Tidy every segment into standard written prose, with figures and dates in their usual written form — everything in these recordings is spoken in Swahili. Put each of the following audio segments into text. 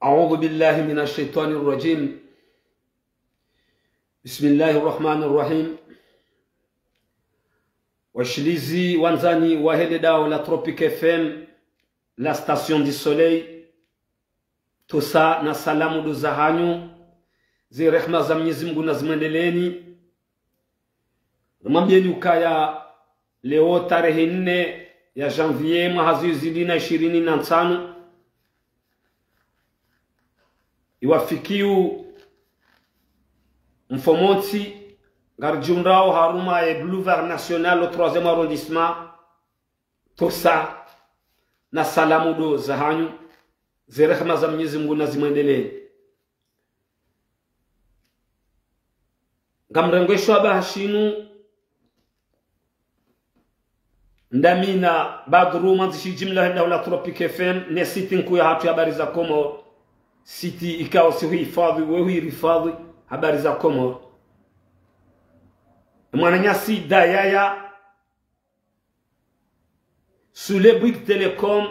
أعوذ بالله من الشيطان الرجيم. بسم الله الرحمن الرحيم. Washilizi wanzani wa hele dao la Tropique FM, la station du soleil, tosa na salamu do zahanyu zi rehma za Mwenyezi Mungu na zimwendeleni. Mwambieni ukaya leo tarehe 4 ya janvier mwaka 2025 iwafikiu mfomonti garjumrao haruma e boulevard national au 3e arrondissement tosa na salamu do zahanyu zirehma za Mwenyezi Mungu na zimwendelee. Ngamrengeshwa bahashinu ndamina badru manzishi jimla henda la Tropique FM ne siti nku ya hatu habari za Komoro siti ikao si hifadhi wewe hifadhi habari za Komoro mwananyasi dayaya sule Bouygues Telecom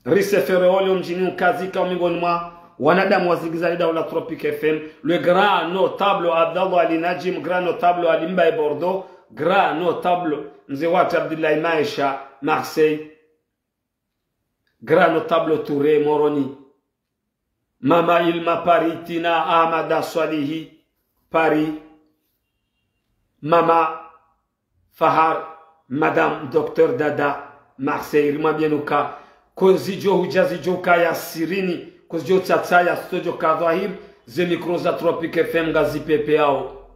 risefereolio mjini ukazika miongoni mwa wanadamu wazigizaji la Tropique FM, le grand notable Abdallah Ali Najim, grand notable Ali Mbaye Bordeaux, grand notable Mzewat Abdullahi Maisha Marseille, grand notable Touré Moroni, Mama Ilma Paris Tina Ahmada Swalihi Paris, Mama Fahar Madame Docteur Dada Marseille, Rimabienuka Kozijo Hujazijo Kaya Sirini Kozijo Tsatsaya Studio Kadhahim ze mikro za Tropique FM gazi pepe yao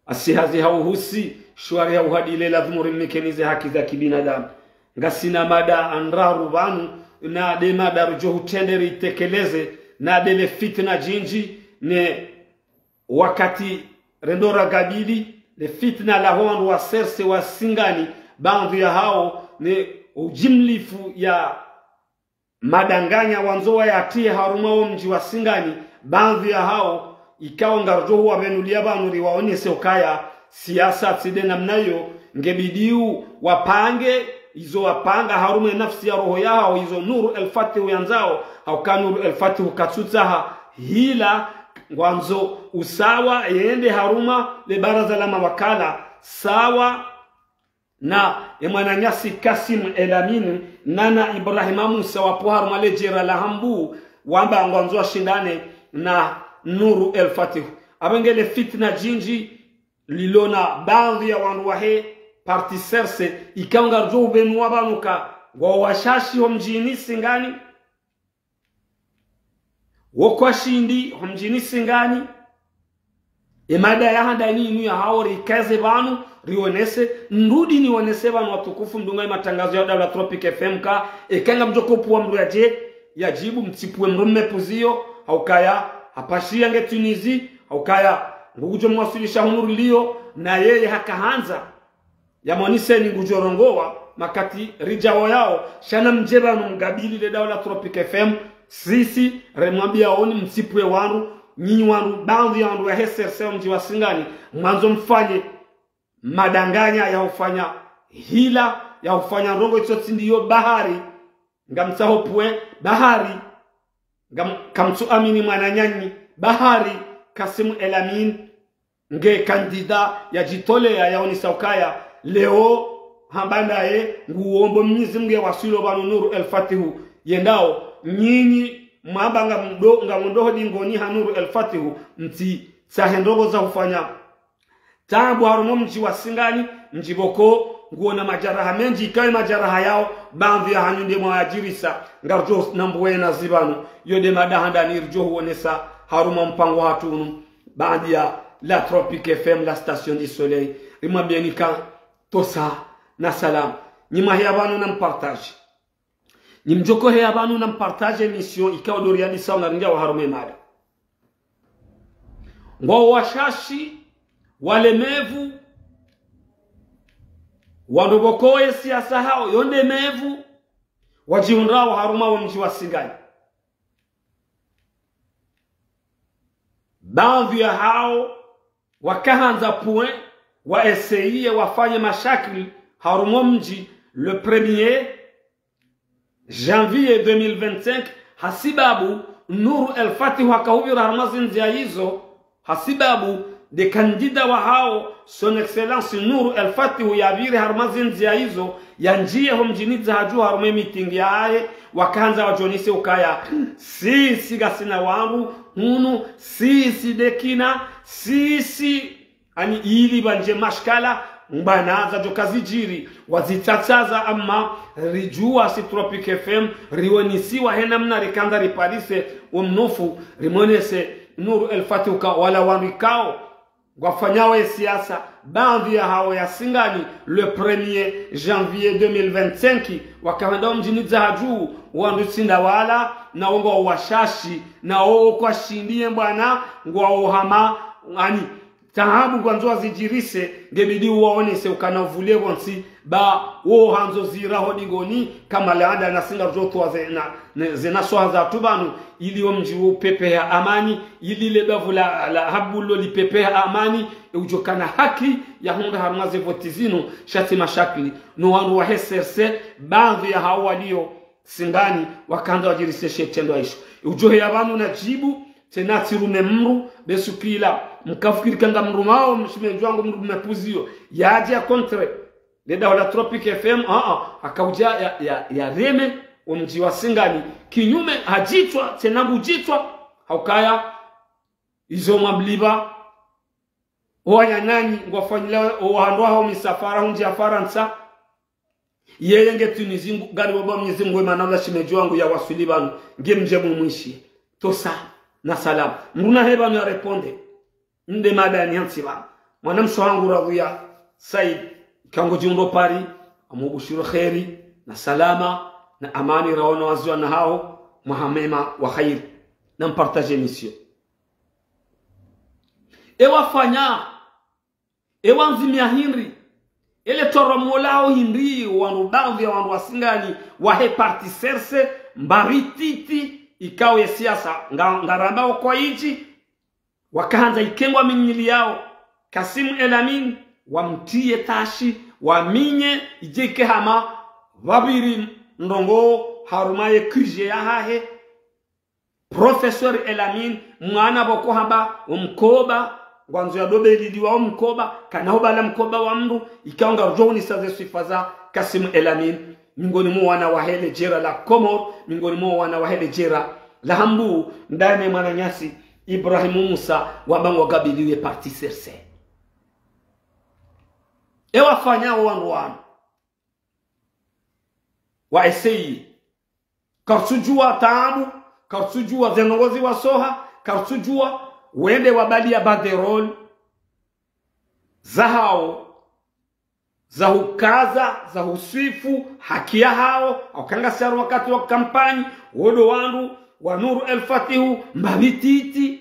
asihazi hauhusi shwari ya uhadile lazimuri mekenize haki za kibinadamu ngasina mada anraru banu na de mada rujo hutenderi tekeleze na dele fitna jinji ne wakati rendora gabili le fitna la hondu wa serse wa singani bandu ya hao ne ujimlifu ya madanganya wanzoa ya atie harumao mji wa singani bandu ya hao ikawa ngarjo huwa menulia banuri waonese ukaya siasa tside namnayo ngebidiu wapange izo wapanga harume nafsi ya roho yao izo nuru el-Fatih yanzao au kanuru el-Fatih katsutsaha hila ngwanzo usawa yende haruma le baraza la mawakala sawa na emwananyasi Kasim Elamini nana Ibrahima Musa wapo haruma lejera la hambu wamba ngwanzo shindane na nuru el-Fatih abengele fitna jinji lilona baadhi ya wandu wahe parti serse ikaunga rjo benua banuka wa washashi homjini singani wokwashindi homjini singani emada ya handa inu ya haori kaze banu rionese ndudi ni onese banu watukufu mdunga matangazo ya Dawla Tropique FM ka ekenga mjokopu wa mdu ya jibu mtipue mrume puzio haukaya hapashia nge Tunizi haukaya ngujo mwasilisha hunuru liyo na yeye hakahanza ya monise ni ngujorongowa makati rijawo yao shana mjeba mgabili le Dawla Tropique FM sisi remwambia oni msipwe wanu nyinyi wanu baadhi ya wandu ya heserse mji wa singani mwanzo mfanye madanganya ya ufanya hila ya ufanya rongo itoti ndiyo bahari ngamsahopwe bahari kamtu amini mwananyanyi bahari Kasimu Elamin nge kandida ya jitole ya yaonisa ukaya leo hambandaye nguombo Mwenyezi Mungu wasilo banu nuru el-Fatih yendao nyinyi mwabanga ndoho dingoni hanuru el-Fatih mti sahendogo za ufanya tabu harumo mji wa singani njiboko nguona majaraha menji ikawe majaraha yao baadhi ya hanyunde mwajirisa ngarjo nambuwena zibanu yode madahanda nirjo huonesa haruma mpango hatunu baadhi ya la Tropique FM la station du soleil rimwambienika tosa na salam nyima heyabanu na mpartage nyimjoko heyabanu na mpartage emission ikawa doriani sawa na rinja wa harume mada ngwa washashi walemevu wadobokoe siasa hao yonde mevu wajiunrao haruma wa mji wa singani baadhi ya hao wakahanza pue waeseye wafanye mashakli harumo mji le 1er janvier 2025 hasibabu Nuru El Fatih wakahubira harmazinzi ya hizo hasibabu de kandida wa hao son excellence Nuru El Fatih yabiri harmazinzi ya hizo yanjie homjiniza haju harume meeting yae wakaanza wajonise ukaya sisi gasina wangu hunu sisi dekina sisi ani ili banje mashkala mbanaza jokazijiri wazitataza ama rijua si Tropic FM riwonisiwa hena mna rikanda riparise umnofu rimonese Nuru El Fatih wala wamikao wafanyao siasa baadhi ya hao ya singani le 1er janvier 2025 wakaenda mjini Zahaju wandusinda wala na ongo washashi na oo kwa shindie bwana ngwa ohama ani tahabu kwanzo zijirise ngebidi uwaonese ukanavule wonsi ba wo hanzo zira hodigoni kama laada na singa joto zena soha za tubanu ili omji upepe ya amani ili lebavu la habulo lipepe ya amani ujokana haki ya honda harmaze votizino shati mashakli no wanu wa heserse baadhi ya hao walio singani wakanda wajirise shetendo aisho ujohe ya banu na jibu tena tirume mru besukila mkafikiri kanga mru mao mshimejwa ngo mru mepuzio yaje ya kontre leda wala Tropic FM akauja ya reme umji wa singani kinyume hajitwa tena bujitwa haukaya izo mabliba oya nani ngwafanyila ohandwa hao misafara hunji ya Faransa yeye ngetunizingu gari baba Mwenyezi Mungu manala shimejwa ngo ya wasulibanu ngemje mumwishi tosa na salam mruna heba na reponde nde mada ni hansiba mwanamsho wangu radhiya Said kango jundo pari amubushiru khairi na salama na amani rawana wazwa na hao muhamema wa khair na mpartage mission ewa fanya ewa nzimia hinri ele toromolao hinri wanu baadhi ya wanu wasingani wahe parti serse mbarititi ikao ya siasa ngarambao kwa inchi wakaanza ikengwa minyili yao Kasim Elamin wamtie tashi waminye ijeke hama wabiri ndongo harumaye kuje ya hahe Professor Elamin mwana boko haba umkoba gwanzo ya dobe lidiwa umkoba kanahoba la mkoba wa mndu ikaonga rjoni saze sifaza Kasim Elamin mingoni mwa wana wahele jera la Komor mingoni mwa wana wahele jera la Hambu ndani mwana nyasi Ibrahim Musa wabangu wagabiliwe parti serse ewa fanyao wanduwanu wa esei karsujua taabu karsujua zenongozi wa soha karsujua wende wabali ya banderol zahao za hukaza za husifu haki ya hao aukanga siaru wakati wa kampani wodo wandu wa Nuru El Fatihu mbabititi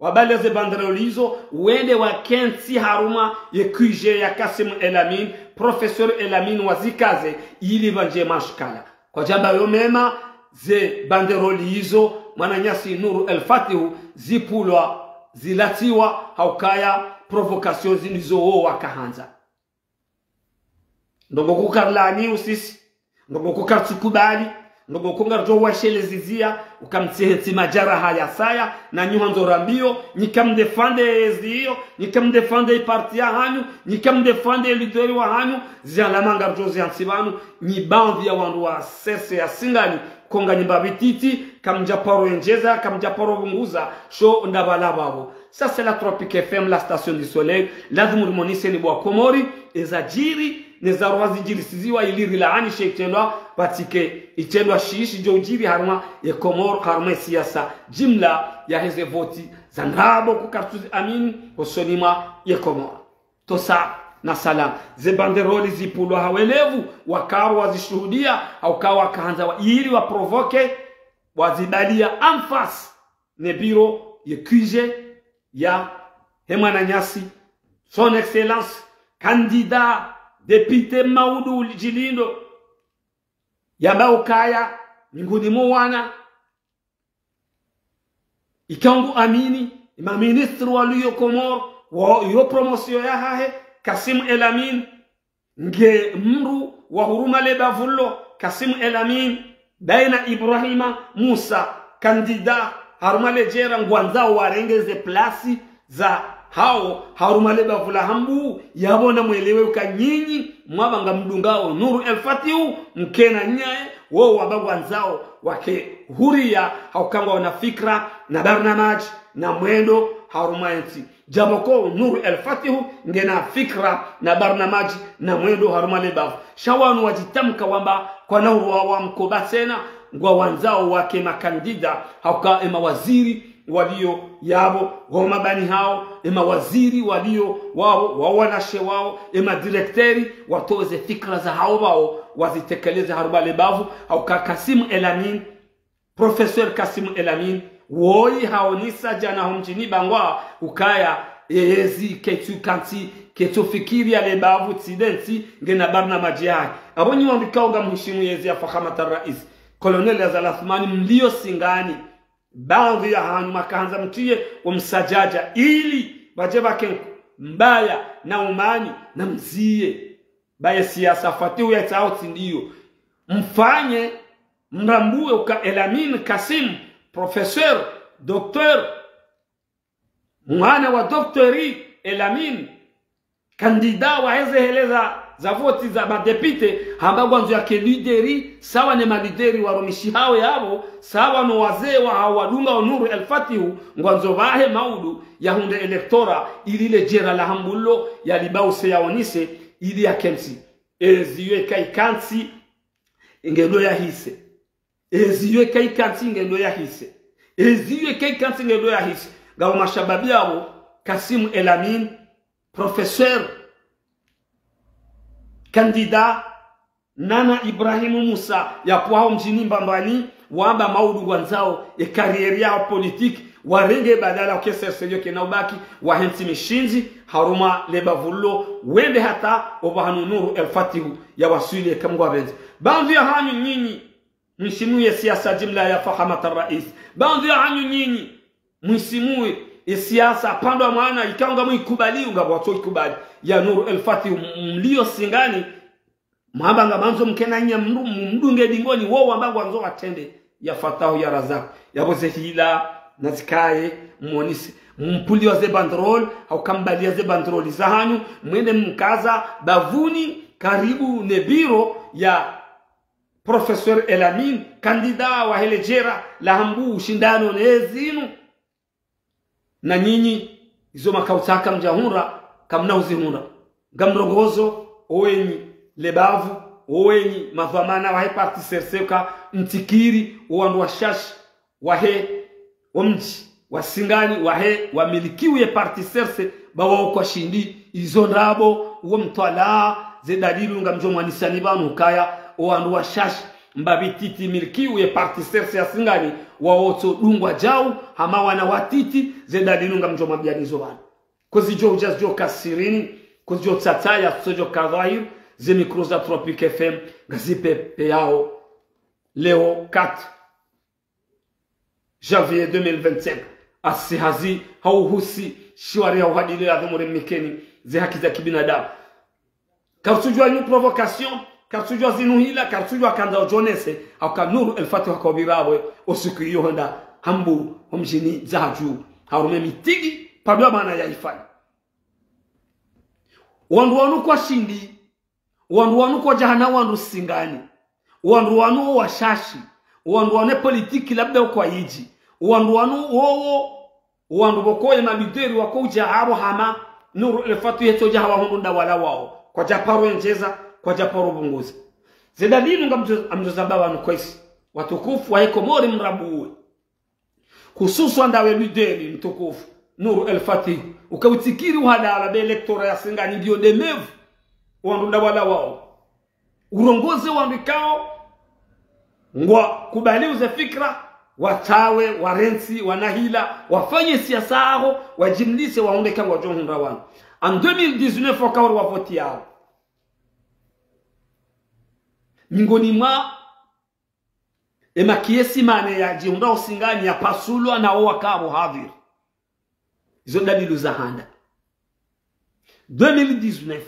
wabali ze banderolizo wende wa kensi haruma ye kuje ya Kasim Elamin Professor Elamin wazikaze ili banje mashkala kwa jamba yomema ze banderolizo mananyasi Nuru El Fatihu zipulwa zilatiwa haukaya provocation zilizo wakahanza ndongo kukarlani usisi ndongo kukartukubali ndongo kungarjo washelezizia ukamtiheti majara haya saya na nyuhanzo rambio nikamdefende ezio nikamdefende parti ya hanyu nikamdefende lideri wa hanyu zialama ngarjo ziansibanu ni bandi ya wandu wa sese ya singani konga nymbabititi kamjaparo enjeza kamjaparo bunguza sho ndabalababo. Ça c'est la Tropic FM, la station du soleil. Lazima monise ni bwa Komori ezajiri nezaroazi jiri siziwa iliri laani shektenwa patike itendwa shishi jojiri harma ya Komor harma siasa jimla ya heze voti zangrabo kukartuzi amin hosonima ya Komor tosa na salam ze banderoli zipulwa hawelevu wakawa wazishuhudia au kawa kaanza wa ili wa provoke wazibalia amfas ne biro ye kuje ya Hemana Nyasi son excellence candidat député Maudu Jilindo yamba ukaya minguni mwana ikangu amini ma ministre wa liyo Komor wa yo promotion ya hahe Kasim Elamin nge mru wa huruma lebavullo Kasim Elamin baina Ibrahima Musa kandida haruma lejera ngwanzao warengeze plasi za hao haruma lebavula hambu yabona mwelewe ukanyinyi mwabanga mdungao Nuru El Fatihu mkena nyae wao wabagwanzao wake huria haukangwa na fikra na barnamaj na mwendo harumaenti jaboko Nuru El Fatihu ngena fikra na barnamaji na mwendo haruma lebavu shawanu wajitamka wamba kwa Nuru wa mkobatena ngwa wanzao wake makandida hauka mawaziri walio yabo gomabani hao mawaziri walio wao wawanashe wao directeri watoze fikra za hao wao wazitekeleze haruma lebavu hauka Kasim Elamin Professor Kasim Elamin woi haonisa jana humjini bangwa ukaya ezi ketu kanti ketu fikiri ya lebavu tsidenti ngena barna majiai abonyi wambikaunga mheshimu yezi ya Fakhamata Rais Colonel Azal Athmani mlio singani baadhi ya hanyu makaanza mtie umsajaja ili bajeba kenku mbaya na umani na mzie baya siasa fatihu ya itauti ndiyo mfanye mrambue uka Elamin Kasim Professeur, docteur, mwana wa doktori Elamin, kandida wa heleza za voti za madepite, hamba gwanzo yake lideri, sawa ne malideri wa romishi hao yabo, sawa no wazee wa hawadunga wa Nuru El Fatihu, gwanzo vahe maudu, ya hunde elektora, ili le jera la hambulo, ya libause ya wanise, ili ya kensi. Eziwe kai kansi, ingendo ya hise. Eziwe kai kansi ngendo ya hise. Eziwe kai kansi ngendo ya hise. Gawa mashababi yao, Kasim Elamin, Professeur, kandida, Nana Ibrahimu Musa, ya puhao mjini Mbambani, wamba maudu wanzao, karieri yao politiki, warenge badala ukese seryo kenaubaki, wahenti mishinzi, haruma lebavullo, wende hata, obahanu Nuru El Fatihu, ya wasuli kamgwa bezi. Bandu ya hanyu nyinyi, msimuye siasa jimla ya Fakhamata Rais. Bandu ya hanyu nyinyi, msimuye siasa pando maana ikaunga mwikubali unga watu ikubali ya Nuru El Fatihu mlio singani mabanga manzo mkena nya mdunge dingoni wao ambango wanzo watende ya Fatahu ya Razak ya boze hila nazikaye muonisi mpuli wa ze bandrol au kambalia ze bandroli za hanyu mwende mkaza bavuni karibu nebiro ya Professeur Elamin kandida wa helejera la hambu ushindano nezinu na nyinyi izo makautaka mjahura kamna uzihura gamrogozo owenyi lebavu owenyi madhamana wahe parti serseka mtikiri uwandu wa shashi wahe omji wasingani wahe wamilikiwe ye parti serse bawa kwa shindi izo ndabo uwe mtwala ze dalilu nga mjomwanisani banu kaya uwandu wa shashi mbabititi milikiwe ye parti serse ya singani waoto dungwa jau hama wana watiti zeda dinunga mjoma bianizo bana kozijo ujazo kasirini kozijo tsataya kozijo kadhair ze mikroza Tropique FM gazipe peyao leo 4 janvier 2025 asihazi hauhusi shwari ya uhadili ya dhumuri mikeni ze haki za kibinadamu kausujua yu provocation karsujwa zinuhila karsujwa kanda ojonese hauka Nuru El Fatihu kabirawe osiku iyo honda hambu homjini zahaju harume mitigi padwa maana ya ifani wandu wanu kwa shindi wandu wanu kwa jahana wandu singani wandu wanu wa shashi wandu wanu politiki labda kwa yiji wandu wanu wowo wandu bokoye mabideri wako ujaharo hama Nuru El Fatihu yeto jahawa hundunda wala wao kwa japaro enjeza kwa japaro bunguzi zedadinu nga amjozaba nukwesi watukufu wa Komori mrabuwe kususu andawe lideri mtukufu Nuru El Fatihu ukautikiri uhadala be elektora ya singani dio demevu wandunda wala wao urongoze wandikao ngwa kubaliuze fikra watawe warensi wanahila wafanye siasa aho wajimlise waondeka wajonhunda wanu en 2019 wakawari wavoti yao mingoni mwa kiesi mane ya jiunda usingani ya pasulwa na owa kabo hadhir izo dalilu za handa 2019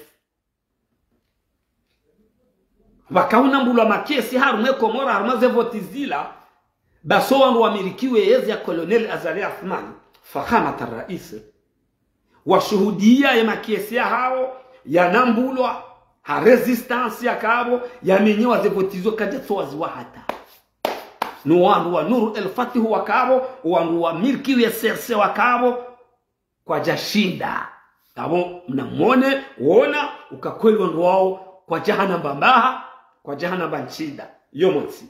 wakauna mbulwa makesi harume Komora harumaze votizila baso wandu wamilikiwe yezi ya Colonel Azali Athmani fahamat rais washuhudia ya makesi ya hao ya nambulwa ha resistance ya kabo ya menyewa zevotizo kajetso waziwa hata no wandu wa Nuru El Fatih wa kabo wandu wa milkiwe serse wa kabo kwa jashinda kabo mnamone uona ukakweli wandu wao kwa jahana mbambaha kwa jahana banchinda yomonsi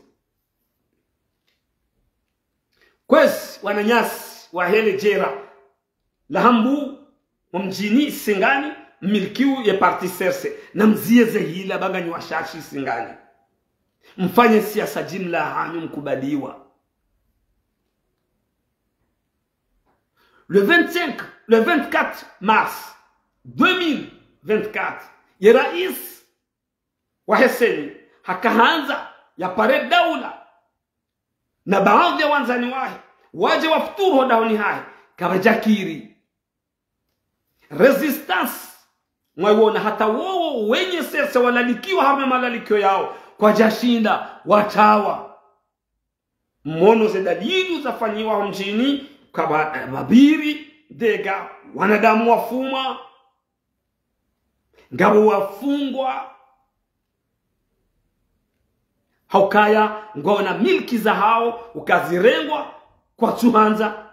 kwesi wananyasi wa hele jera lahambu mjini Singani milkiu ya parti serse na mzieze hila baganyi wa shashi Singani mfanye siasa jimla hanyu mkubaliwa le 24 mars 2024 ya rais wa Heseni hakaanza ya pare daula na baadhi ya wanzani wahe waje wafuturu dauni hai kabajakiri resistance mwaiona hata wao wenye sasa walalikiwa hame malalikio yao kwa jashinda watawa mmono ze dalili zafanyiwa mjini kwa mabiri dega wanadamu wafuma ngabo wafungwa haukaya ngona milki za hao ukazirengwa kwa tuhanza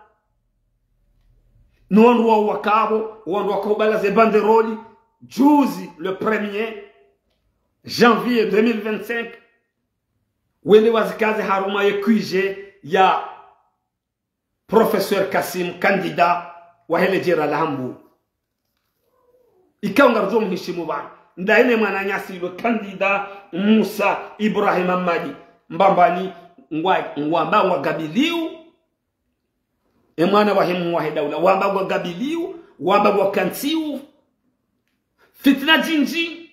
nondo wa wakabo wakobala ze banderoli juzi le 1er janvier 2025 wende wazikaze haruma yekuje ya professeur Kasim candidat wa hele jera lahambu ikaunga ruzo mhishimu bana ndaine mwananyasi lo candidat Musa Ibrahim Amadi mbambani ngwamba ngwagabiliu emwana wahimu wahedaula wamba ngwagabiliu wamba ngwakantiu fitna jinji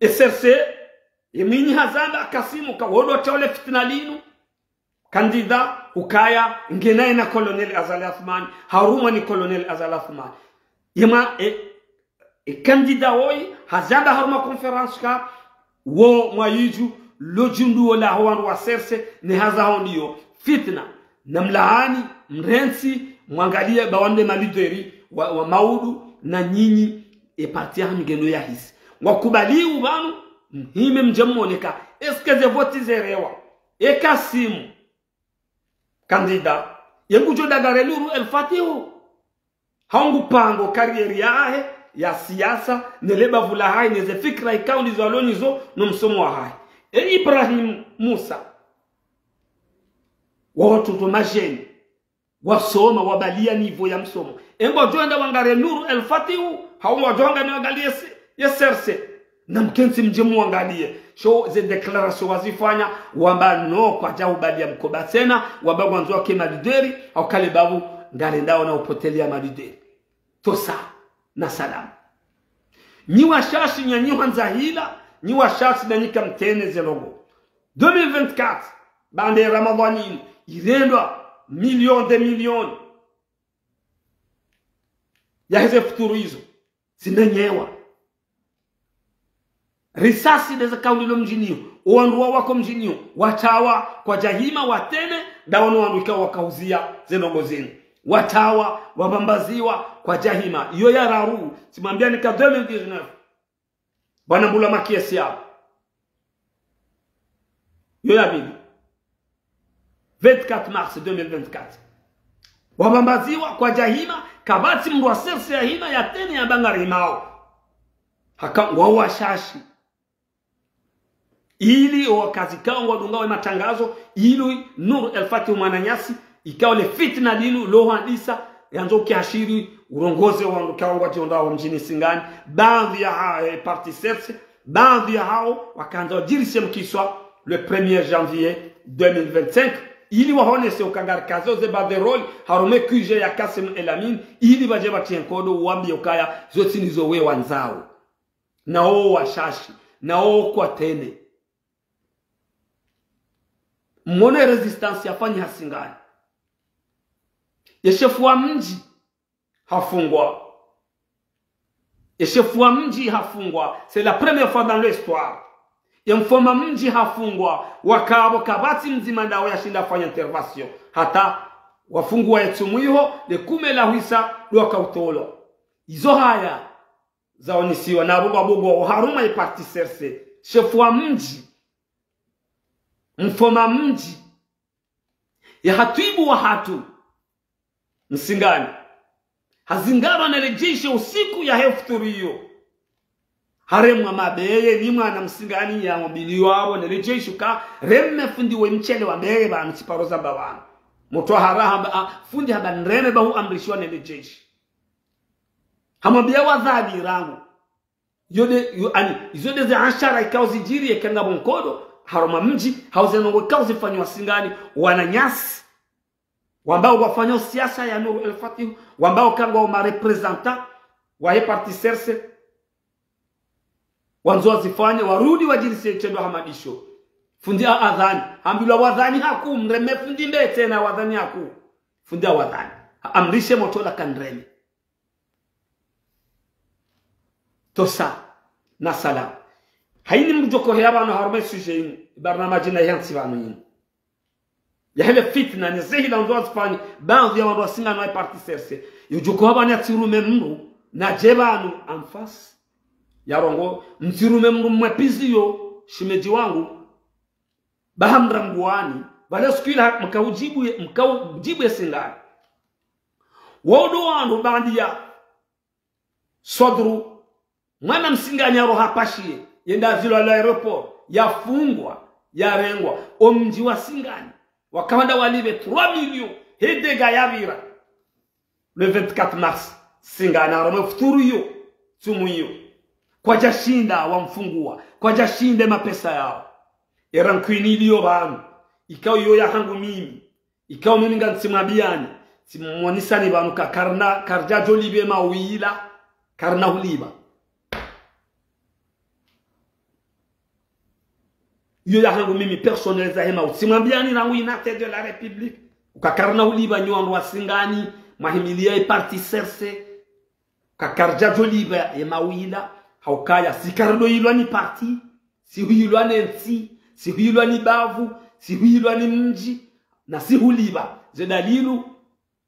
eserse yemini hazanda Kasimu kawodo tole fitna linu candidat ukaya ngenaye na Colonel Azali Athmani haruma ni Colonel Azali Athmani yema candidat hoy hazanda haruma conference ka wo mwayiju lojundu wala hawan wa serse ni haza hondio fitna namlaani mrensi mwangalie bawande malideri wa maudu na nyinyi parti ya ngeno ya hisi wakubali ubanu mhime mjamoneka eske ze voti zerewa Kasimu candidat yengujo dagare Nuru El Fatih hangu pango karieri yahe ya siasa neleba vula hai neze fikra ikaundi zalonizo no msomo wa hai Ibrahim Musa watu tumajeni wasoma wabalia nivo ya msomo engo joenda wangare Nuru El Fatih hawo jonga ni wangalie yeserse na mkensi mjemu wangalie show ze declaration wazifanya wamba no kwa jau balia mkoba tena wamba mwanzo wake madideri au kale babu ngare ndao na upotelea madideri tosa na salamu ni washashi nyanyi hanza hila ni washashi na nyika mtene zelogo 2024 bande Ramadhani irendwa million de million ya hizo futuru hizo zinanyewa risasi neza kaulilo mjinio uanduwa wako mjinio watawa kwa jahima watene dawono wanduika wakauzia zenogo zenu watawa wabambaziwa kwa jahima iyo ya raru simambia nika 2019 bwana mbula makiesi yao iyo ya bibi 24 mars 2024 wabambaziwa kwa jahima kabati mru wa serse ya hima ya tene ya bangari mao haka wawashashi ili wakazi kao wadungawe matangazo ili Nuru El Fatih mwananyasi ikawa le fitna linu lo hadisa yanzo kiashiri urongozi wa ndukao wajiondao mjini Singani baadhi ya parti serse baadhi ya hao wakaanza wajirishe mkiswa le 1er janvier 2025 ili wahone se ukangari kazo ze baderoli harume kuje ya Kasim Elamin ili baje batienkodo uambi ukaya zote nizo we wanzao na o washashi na o kwa tene mwone resistance yafanyi hasingani yeshefu wa mji hafungwa Shefu wa mji hafungwa, c'est la première fois dans l'histoire. Mfoma mji hafungwa, wakabo kabati mzima ndao yashinda fanya intervention. Hata wafungwa yetsumuiho le kume la huisa doka utolo. Izo haya zaonisiwa na bogo haruma iparti serse. Shefu wa mji, mfoma mji ya hatuibu wa hatu msingani hazingaba na rejeshe usiku ya hefturiyo haremwa mabeye ni mwana msingani ya mobili wabo na rejeshe ka remme fundi we mchele wa mbeye ba mchiparoza bawana moto haraha fundi haba nreme ba hu amrishwa na rejeshe hamabia wadhabi rangu yode za ashara ikao zijiri ekenga bonkodo haroma mji hauzenongo ikao zifanywa singani wananyasi wambao wafanya siasa ya Nuru El Fatih wambao kangwa wa representant wa parti serse wanzo zifanya warudi wajilise tendo hamadisho fundi adhani ambilwa wadhani haku mreme fundi mbe tena wadhani haku fundi wadhani amrishe motola kandreme tosa na salam haini mjoko heba no harme sujet barnamaji na yansi banu ya hele fitna ni zehi la ndo afanye baadhi ya watu wasinga na parti serse yujoko haba ni atirume mru na jebanu anfas ya rongo mtirume mru mwepiziyo shimeji wangu bahamra mguani bale skila mkaujibu ya singani wodo wandu bandi ya sodru mwana msingani ya roha pashie yenda zilo la aeroport yafungwa yarengwa omji wa singani wakawanda walibe 3 millions hedega yavira le 24 mars singani arome futuru yo tumuyo kwa jashinda wamfungua kwa jashinde mapesa yao erankwini liyo banu ikao yo ya hangu mimi ikao mimi ngantsimabiani simuonisani banu ka karja jolibe mawila karna huliba yo ya hangu mimi personnel za hema usimwambiani na winate de la République ukakarna uliba nywandu wa singani mahimilia e parti serse kakarja joliba ya mawila haukaya sikardo yilwa ni parti si huyilwa nensi si huyilwa ni bavu si huyilwa ni mji na si huliba ze dalilu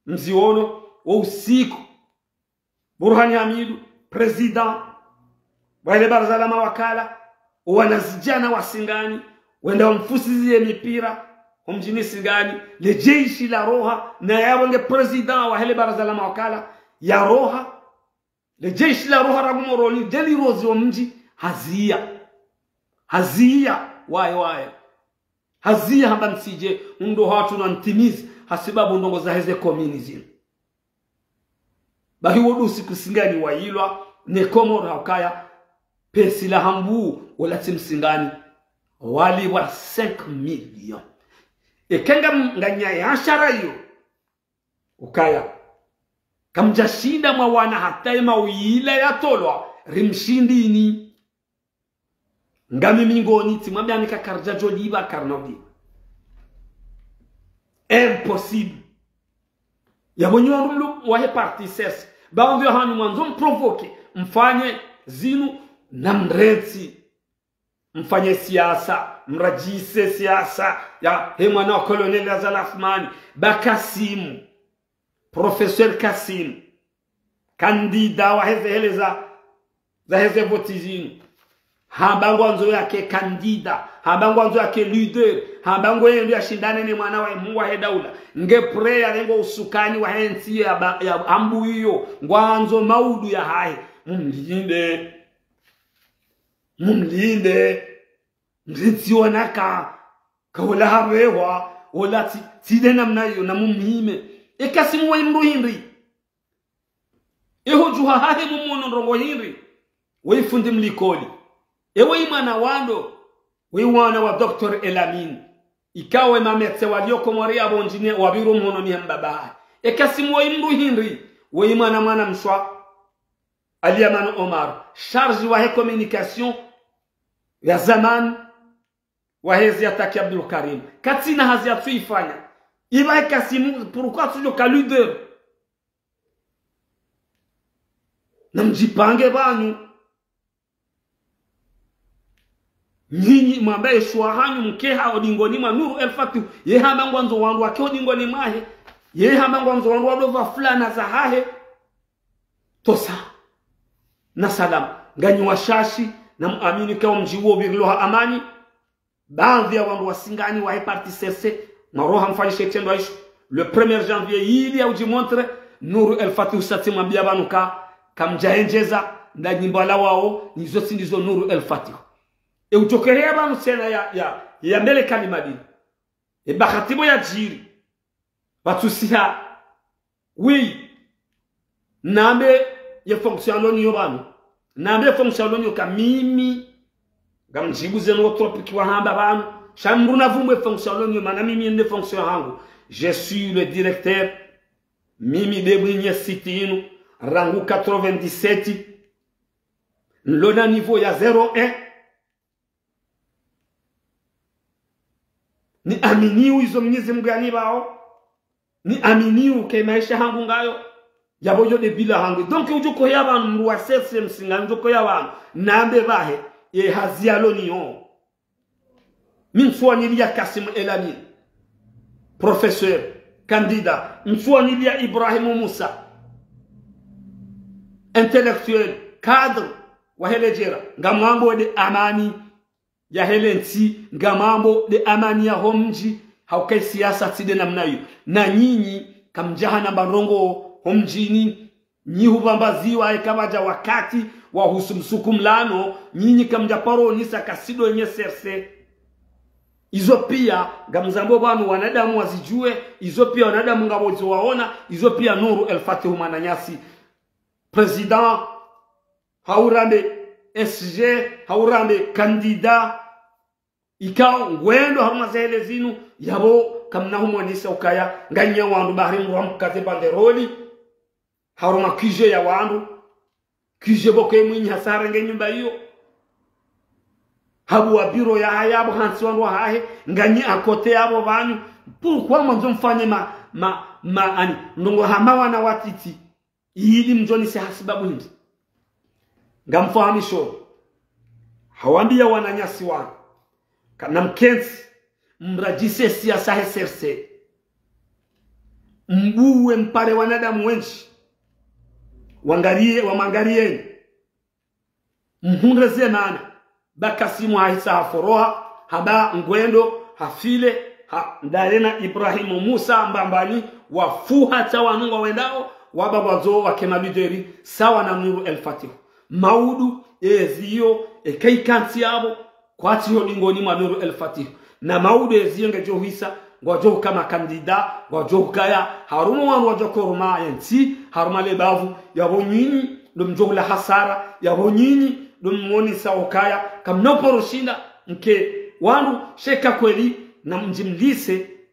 mziono wa usiku Burhani Hamidu president wa ile baraza la mawakala wanazijana wa singani wenda wamfusizie mipira mjini singani le jeshi la roha na yawenge president wa ile baraza la mawakala ya roha le jeshi la roha ragumoroni deli rozi wa mji hazia wae hazia hamba msije ndo hatu na ntimizi hasibabu ndongo za heze communism bahi wodu siku singani wailwa ne komoro haukaya pesi la hambu wala timsingani wali wa 5 millions ekenga nganya ya shara hiyo ukaya kamjashinda mwa wana hataima uile ya tolwa rimshindini ngami mingoni timwambia nika karja joliba karnodi impossible ya bonyo rumlu wa parti ses baadhi ya hanu mwanzo mprovoke mfanye zinu na mrezi mfanye siasa mrajise siasa ya mwana wa kolonel Azal Athmani Bakasim professeur Kasim kandida wa heleza za heze votizinu hambango anzo yake kandida hambango anzo yake leader hambango yeye ashindane ni mwana wa Mungu wa daula nge prayer lengo usukani wa hensi ya ambu hiyo ngwanzo maudu ya hai mumlinde mzitionaka kawala habewa wala tide namna hiyo na mumhime ekasimu wa imru hinri eho juha hahe mumuno ndongo hinri weifundi mlikoli ewe imana wando wana wa Dr. Elamin ikawe mametse walioko mwari abonjine wabiru mhono ni mbaba ekasimu wa imru hinri weimana mwana mshwa Aliaman Omar charge wa communication ya zaman wa hezi ataki Abdul Karim katina hazia tuifanya iba kasimu pourquoi toujours ka leader na mjipange banyu nyinyi mwambaye shwa hanyu mkeha odingoni mwa Nuru El Fatih ye hamba ngwanzo wandu wake odingoni mwahe ye hamba ngwanzo wandu wadova fulana za hahe tosa na salam ganyi washashi na muamini kwa mjiwo birloha amani baadhi ya wandu wasingani wa parti CC maroha mfanyishe tendo aishu le 1er janvier ili au jimontre Nuru El Fatih usati mwambia banuka kamjaenjeza na nyimbala wao nizo sindizo Nuru El Fatih e utokerea banu sena ya mbele kalimadini e bakatibo ya jiri batusiha oui nambe ye fonction niyo banu nambe fonction niyo ka mimi gamjibuze no tropiki wa hamba banu shamruna vumwe fonction niyo mana mimi ne fonction hangu je suis le directeur Mimi Debrinye Sitinu rangu 97 lona niveau ya 01 ni aminiu izo Mwenyezi Mungu yanibao ni aminiu ke maisha hangu ngayo yabo yo de bila hangu donc ujuko yaba mruwa sese msinga njuko yaba nambe bahe ye hazia lonion min soignilia Kasim Elami professeur candidat msoignilia Ibrahim Musa intellectuel cadre wa helejera ngamambo de amani ya helenti ngamambo de amani ya homji haukai siasa tide namna hiyo na nyinyi kamjaha na barongo homjini nyi hubambaziwa ikabaja wakati wa husumsukumlano nyinyi kamjaparo nisa kasido yenye serse izo pia gamzambo banu wanadamu wazijue izo pia wanadamu ngabozo waona izo pia Nuru El Fatih mananyasi president haurambe SG haurambe candidat ikao ngwendo hamazele zinu yabo kamnahu mwanisa ukaya nganya wandu bahari muramukate banderoli haruma kije ya wandu kije boke mwinyi hasara ngenyumba hiyo habu wa biro ya hayabo hansi wandu hahe nganyi akote yabo banyu pourquoi mwanzo mfanye ani ndongo hamawa na watiti ili mjoni se hasibabu hindi ngamfahamisho hawambia wananyasi wangu kana mkenzi mrajise siasa heserse mbuwe mpare wanadamu wenji wamangarieni mhundreze nana bakasimu haisa haforoha haba ngwendo hafile ndarena Ibrahimu Musa mbambani wafuha tawanunga wendao wababazo wa kemalideri sawa na Nuru El Fatih maudu ezio ekaikansi yabo kwati yo lingoni mwa Nuru El Fatih na maudu ezio ngejohisa ngwajo kama kandida ngwajo kaya haruma ngwajo koruma yanti haruma lebavu yabo nyinyi lumjo la hasara yabo nyinyi lumoni saokaya kamno poroshinda nke wandu sheka kweli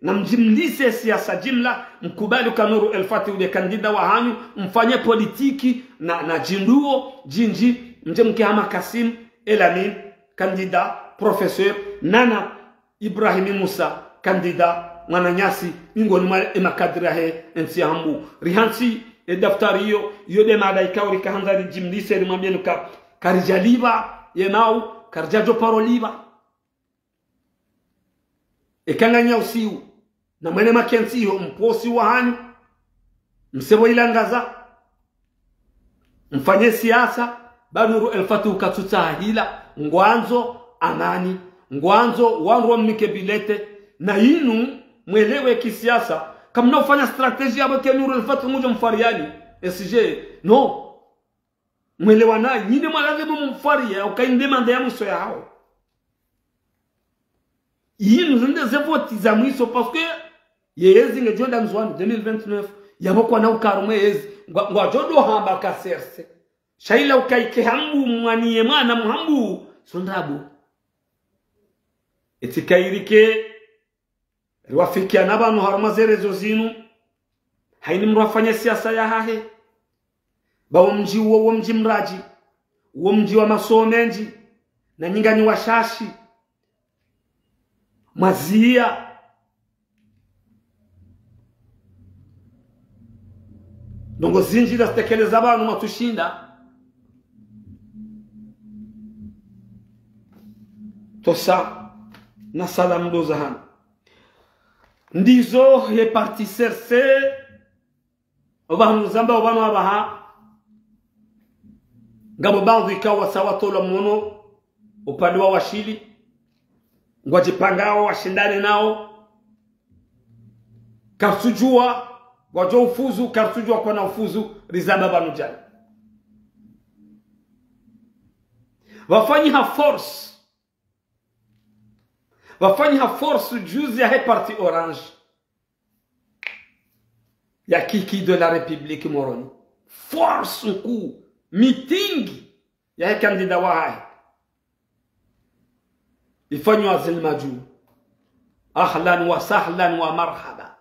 na mjimlise siasa jimla mkubali kwa Nuru El Fatih ule kandida wa hanyu mfanye politiki na jinduo jinji mke hama Kasim Elamin kandida professeur nana Ibrahim Musa kandida mwananyasi mingoni makadira he ensi hambu rihansi daftari yo de madaika kahanza jimlise rimwambie karijaliba yenau karjajo paroliba ekanganya usiu na mwene makensi yo mposi wa hanyu msebo ilangaza mfanye siasa ba Nuru El Fatih ukatutahila ngwanzo amani ngwanzo wangu mmike bilete na inu mwelewe kisiasa kama mnafanya strategia hapo Nuru El Fatih mmoja mfariani SG no mwelewa naye nyine mwalazimu mfaria ukaindemanda ya mso ya hao yinu zinde zevoti za mwiso parce que yezi ngejonda mzwani 2029 yabokwa na ukarumwe yezi ngwajodo hamba kaserse shaila ukaike hambu mwaniye mwana muhambu sondabu etikairike riwafikia nabanu haruma zerezo zinu haini mrafanya siasa ya hahe bawo mji uwo mji mraji uwo mji wa masomenji na nyingani wa shashi mazia ndongo zinjira stekeleza banu matushinda tosa na salam do zahan ndizo ye parti serse obanu zamba obanu abaha ngabo bandu ikawa sawa tola mono upande wa washili ngwajipangao washindane nao karsujua wajo ufuzu karsujua kwa na ufuzu rizamba banu jana wafanyi ha force juzi ya parti orange ya kiki de la République Moroni force ku meeting ya kandida wa hai ifanywa zilmaju ahlan wa sahlan wa marhaba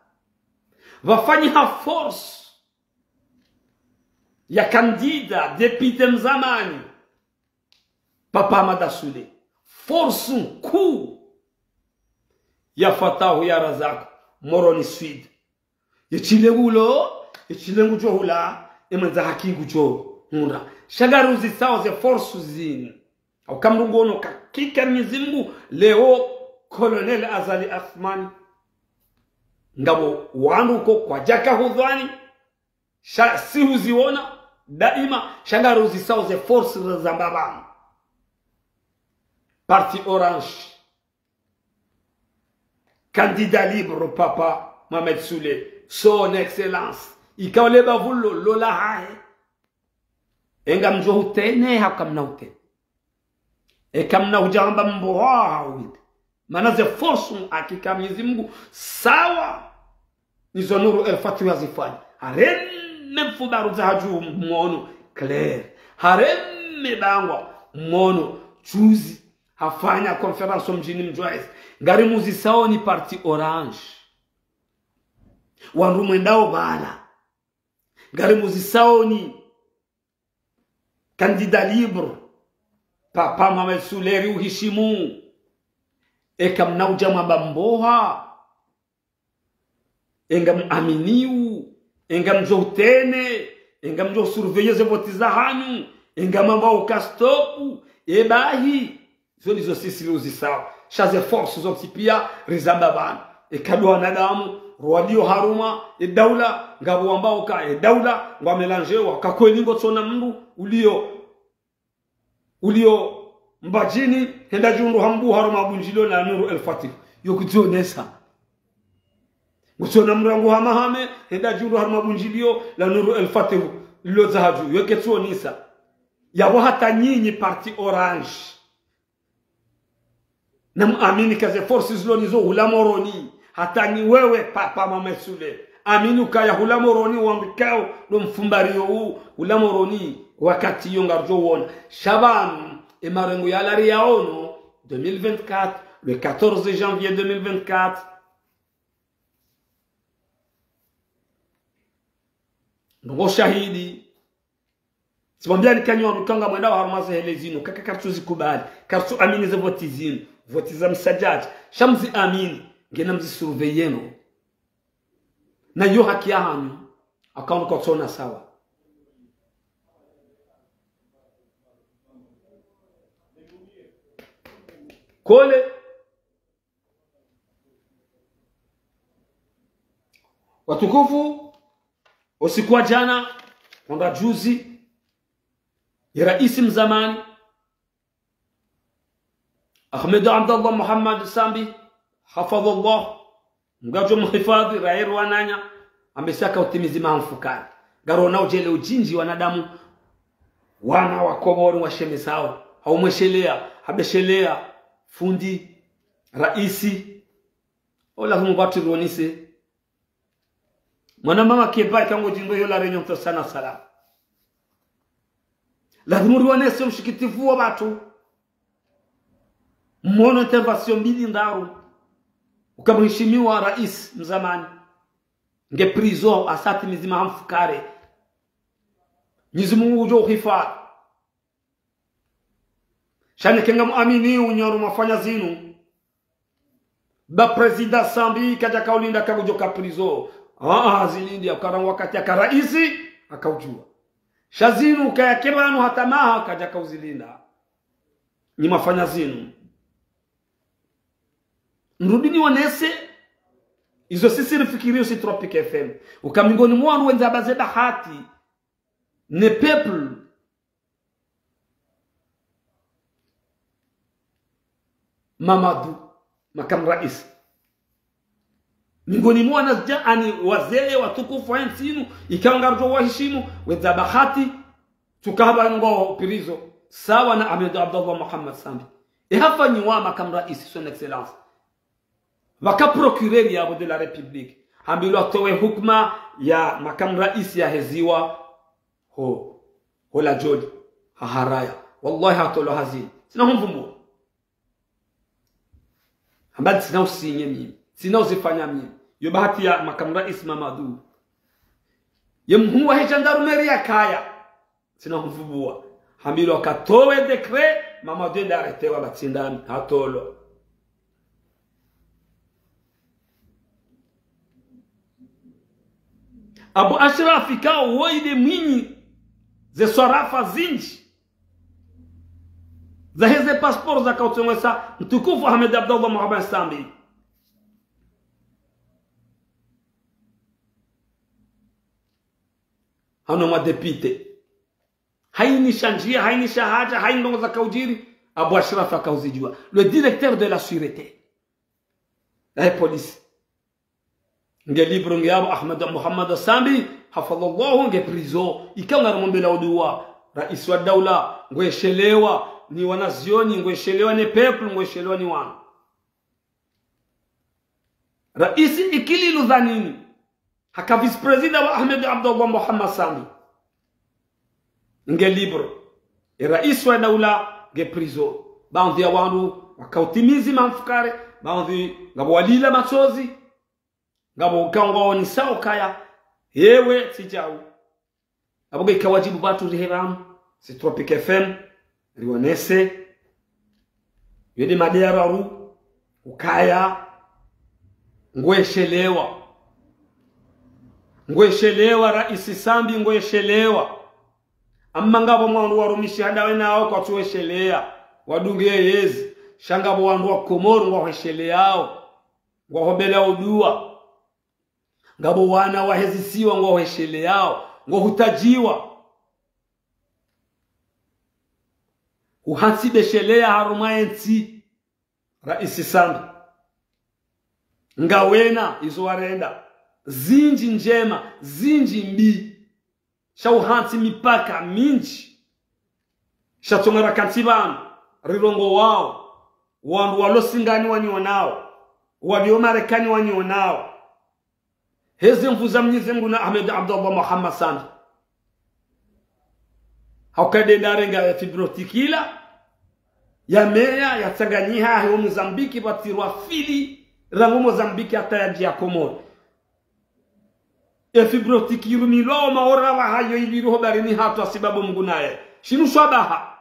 wafanyi ha force ya kandida député mzamani Papa Madasule force ku ya Fatahu ya Razak Moroni Sud yechilengu jo hula emenza hakingu jo munda shagaruzi sawa ze force zini au kamrungono kakika mizimbu leo Colonel Azali Athmani ngabo wanduko kwa jaka hudhani si huziona daima shagaruzi sawa ze force za Zambabani Parti Orange candidat libre Papa Mohamed Soule son excellence ikawle bavulo lola hae enga mjo utene hakamna utene ekamna ujamba mboha hawid mana ze force akika Mwenyezi Mungu sawa nizo nuru elfatu yazifanya haremme mfubaru za haju mwono clair haremme bangwa mwono chuzi hafanya conference mjini Mjwaiz ngari muzisao ni parti Orange wandu mwendao bala ngari muzisao ni candidat libre Papa Mohamed Soule uhishimu eka mnauja mabamboha enga aminiu enga mjotene enga mjo surveiller votiza hanyu enga mamba ukastopu ebahi zoni zo sisi uzisao shaze force zotipia rizambabana ekadwa wanadamu ruwadio haruma daula ngabo ambao ka daula ngwamelanjewa kakwelingo tsona mndu ulio mbajini henda jundu hambu haruma bunjilo na nuru el-fatih yokujonesa ngusona mrangu hamahame henda jundu haruma bunjilio la nuru el-fatih lo zahaju yoketsonisa yabo hata nyinyi parti Orange na muamini kaze forces lonizo hulamoroni hata ni wewe Papa Mohamed Soule amini ukaya hulamoroni wambikao no mfumbario huu hulamoroni wakati yongarjo wona shaban e marengo ya lari ya ono 2024 le 14 janvier 2024 ngo shahidi sibambia nikanywa rutanga mwenda wa harumaze helezino kaka kartu zikubali kartu amini ze votizino votiza msajaji shamzi amini ngena mzisurveyeno na yo haki ya hanyu akaunu kwa tsona sawa kole watukufu usiku wa jana kwamba juzi ya rais mzamani Ahmed Abdallah Muhammad Sambi hafadhallah mgajo mhifadhi rairu wananya amesaka utimizi mahmfukani garona ujele ujinji wanadamu wana wakobori wa shemesao haumweshelea habeshelea fundi raisi ola humubatu ruonise mwana mama kibai kango jingo yola renyo mto sana salam lazima ruonese mshikitifu wa batu mwono intervention mbili ndaru ukamheshimiwa rais mzamani nge prison asati mizima hamfukare Mwenyezi ujo uhifadhi shani kenga muamini unyoru mafanya zinu ba president Sambi kaja kaulinda kagujoka prison zilindi akara wakati akaraisi akaujua shazinu kaya kebanu hatamaha kaja kauzilinda ni mafanya zinu nrudini onese izo sisi rifikirio si Tropic FM ukamingoni mwandu wenza bazeba hati ne people Mamadou makamu rais mingoni mwana jaani wazee watukufu ensinu ikaangarjo waheshimu wenza bahati tukaba ngo pirizo sawa na Ahmed Abdallah Muhammad Sambi hafanyi wa makamu rais son excellence waka procureur yabo de la République hambilo atowe hukma ya makamu rais ya heziwa la joli haraya wallahi hatolo hazini sina humvumu hambadi sina usinye mimi sina uzifanya mimi yo bahati ya makamu rais Mamadou yemhuwa gendarmerie ya kaya sina humvubua hambilo akatowe decret Mamadou ndaretewa batsindani hatolo Abu Ashraf kao woide mwinyi ze swarafa zinji za heze passport za kautumwesa mtukufu Ahmed Abdallah Muhammad Sambi hano madepite haini shanjia haini shahaja haini ndongo za kaujiri Abu Ashraf akauzijua le directeur de la sûreté la police nge libro nge Abu Ahmed Muhammad Sambi hafadhallahu nge prison ikawa ngombe udua rais wa daula ngweshelewa ni wanazioni ngweshelewa ni people ngweshelewa ni wana rais ikililu dhanini haka vice president wa Ahmed Abdallah Muhammad Sambi nge libro rais wa daula nge prison baadhi ya wandu wakautimizi mamfukare baadhi ngabo walila machozi ngabo kango ni sawa kaya yewe sijau abuge ikawajibu batu riheram si Tropic FM rionese yede maderaru ukaya ngweshelewa rais Sambi ngweshelewa amma ngabo mwandu warumishi hadawe nao kwa tuweshelea wadunge yezi shangabo wandu wa Komoro ngwesheleao ngwahobela udua ngabo wana wahezisiwa ngwaheshele yao ngwahutajiwa uhansi beshelea harumaensi rais Sambi ngawena izo warenda zinji njema zinji mbi shauhansi mipaka minji shatongara kantibanu rirongo wao wandu walosingani wanionao walio Marekani wanionao hezi mfuza Mwenyezi Mungu na Ahmed Abdallah Muhammad Sambi haukade ndarenga ya fibrotikila ya meya ya Tanganyika ya Mozambiki batirwa fili rango Mozambiki hata ya dia Komoro ya fibrotikilu milo maora wa hayo ibiru hobarini hatu asibabu Mungu naye shinu shabaha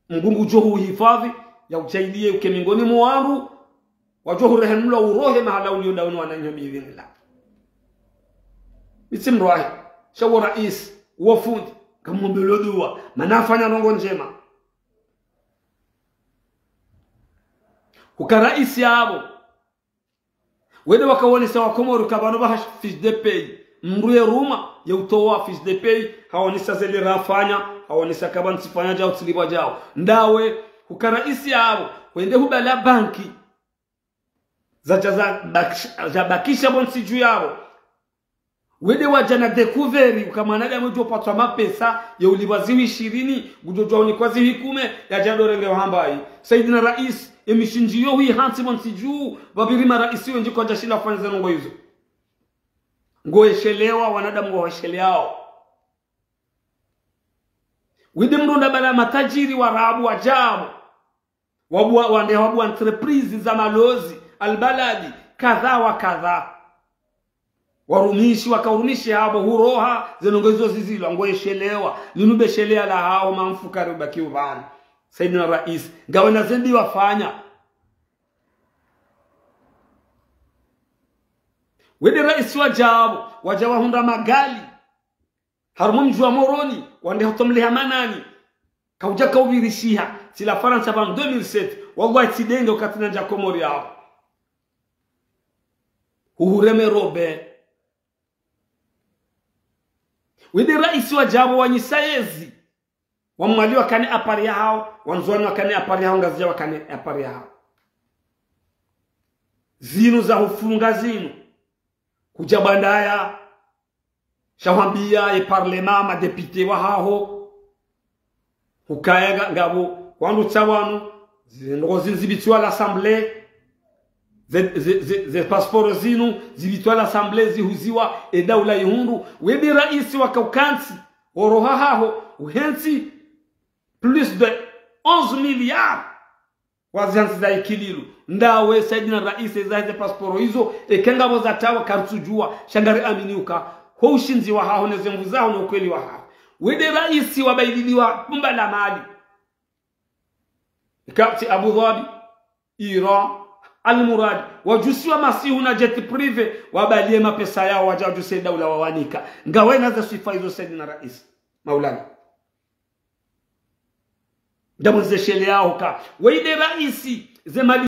Mungu johu hifadhi ya uchaidie ukemingoni mwaru wajohu rehenula urohe mahala ulionda wananyo biidhinillah Bisimroahi shawo rais wafundi kamwambelodua manafanya nongo njema ukaraisi yabo wede wakawonisa wa Komoro kabano baha fiche de paye mruye ruma ya utowa fiche de paye hawonisa zele rafanya hawonisa kabano sifanya jao tiliba jao ndawe ukaraisi yabo wende hubala banki za bakisha bonsi juu yabo wede wajana dekuveri ukamanaga mwejo patwa mapesa ya uliwaziwi 20 gujojwa unikwaziwi 10 ya jadorenge wahambai Saidina rais emishinjiyo hui hansi monsi juu wabirima raisi wenji kwa jashila fanyiza nungo hizo ngoeshelewa wanadamu ngoesheleao wede mrunda bala matajiri warabu wajabu wabu entreprise za malozi albaladi kadha wa kadha warumishi wakaurumishi habo huroha zenongezo zizilo ngoeshelewa linubeshelea la hao mamfukari ubaki ubani Saidina rais ngawena zendi wafanya wede rais wajabu wajawa hunda magali harumu mjua moroni wande hotomleha manani kauja kaubirishiha sila Faransa ban 2007 wallahi tidenge ukatina nja Komori yao uhureme robe wede raisi wa jabo wanyisayezi wamwali wakane apari hao wanzwani wakane apari hao ngazia wakane apari hao zinu za hufunga zinu kujabandaya shawambia e parlement ma député wa hao ukaya ngabo wandu tsawanu zinrozi zibitwa l'assemblée ze passport zinu zibitwa l'assemblée zihuziwa e daula yihundu wede raisi wa kaukansi oroha hao uhensi plus de 11 milliards wazianzi za ikililu ndawe saidina raisi za hize passporo hizo ekengabo za tawa kartujua shangari aminiuka ho ushinzi wa hao nezemvu zao na ukweli wa hao wede raisi wabaidiliwa pumba la mali ikapti Abu Dhabi Iran Al-Murad wajusiwa masihu na jet prive wabalie mapesa yao wajaju se daula wawanika ngawena za sifa hizo saidina raisi maulana damu zeshele yao ka wede raisi zemali